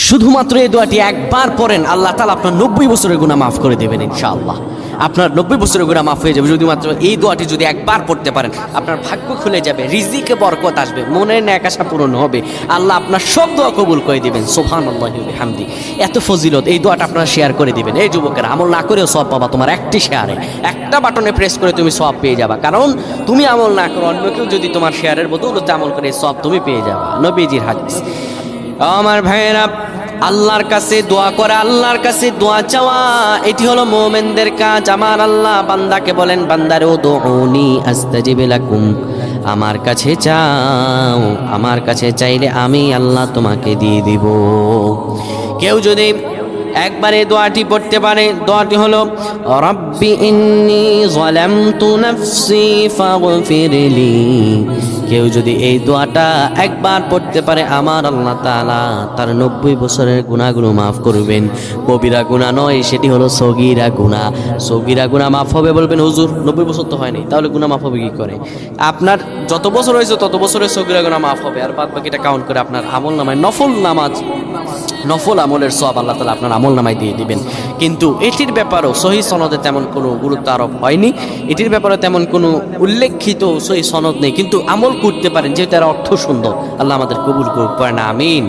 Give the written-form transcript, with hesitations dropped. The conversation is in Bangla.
শুধুমাত্র এই দোয়াটি একবার পড়েন, আল্লাহ তাআলা আপনার 90 বছরের গুনাহ মাফ করে দেবেন ইনশাআল্লাহ। আপনার 90 বছরের গুনাহ মাফ হয়ে যাবে যদি মাত্র এই দোয়াটি যদি একবার পড়তে পারেন। আপনার ভাগ্য খুলে যাবে, রিজিকে বরকত আসবে, মনের ন্যাক আশা পূরণ হবে, আল্লাহ আপনার সব দোয়া কবুল করে দিবেন। সুবহানাল্লাহি ওয়া বিহামদি। এত ফজিলত, এই দোয়াটা আপনারা শেয়ার করে দিবেন। এই যুবকেরা, আমল না করেও সওয়াব পাবা। তোমার একটি শেয়ারে, একটা বাটনে প্রেস করে তুমি সওয়াব পেয়ে যাবা। কারণ তুমি আমল না করো, অন্য কেউ যদি তোমার শেয়ারের বদৌলতে আমল করে সওয়াব তুমি পেয়ে যাবা। নবীজির হাদিস। আমার ভাইয়েরা, আল্লাহর কাছে দোয়া করা, আল্লাহর কাছে দোয়া চাওয়া, এটি হলো মুমিনদের কাজ। আমার আল্লাহ বান্দাকে বলেন, বান্দারে উদউনি আস্তাজিব লাকুম, আমার কাছে চাও, আমার কাছে চাইলে আমি আল্লাহ তোমাকে দিয়ে দিব। কেউ যদি একবার এই দোয়াটি পড়তে পারে, দোয়াটি হলো রব্বি ইন্নী যালামতু নাফসি ফাগফিরলি। কেউ যদি এই দোয়াটা একবার পড়তে পারে, আমার আল্লাহ তাআলা তার 90 বছরের গুনাহগুলো মাফ করবেন। কবিরা গুনাহ নয়, সেটি হলো সগীরা গুনাহ। সগীরা গুনাহ মাফ হবে। বলবেন হুজুর 90 বছর তো হয়নি, তাহলে গুনাহ মাফ হবে কি করে? আপনার যত বছর হয়েছে তত বছরের সগীরা গুনাহ মাফ হবে, আর বাদ বাকিটা কাউন্ট করে আপনার আমল নামায় নফল নামাজ, নফল আমলের সওয়াব আল্লাহ তাআলা আপনার আমল নামায় দিয়ে দিবেন। কিন্তু এটির ব্যাপারেও সহিহ সনদে তেমন কোনো গুরুত্ব আরোপ হয়নি, এটির ব্যাপারে তেমন কোনো উল্লেখিত সহিহ সনদ নেই। কিন্তু আমল করতে পারেন, যেহেতু এর অর্থ সুন্দর। আল্লাহ আমাদের কবুল করুক, পড়েন আমিন।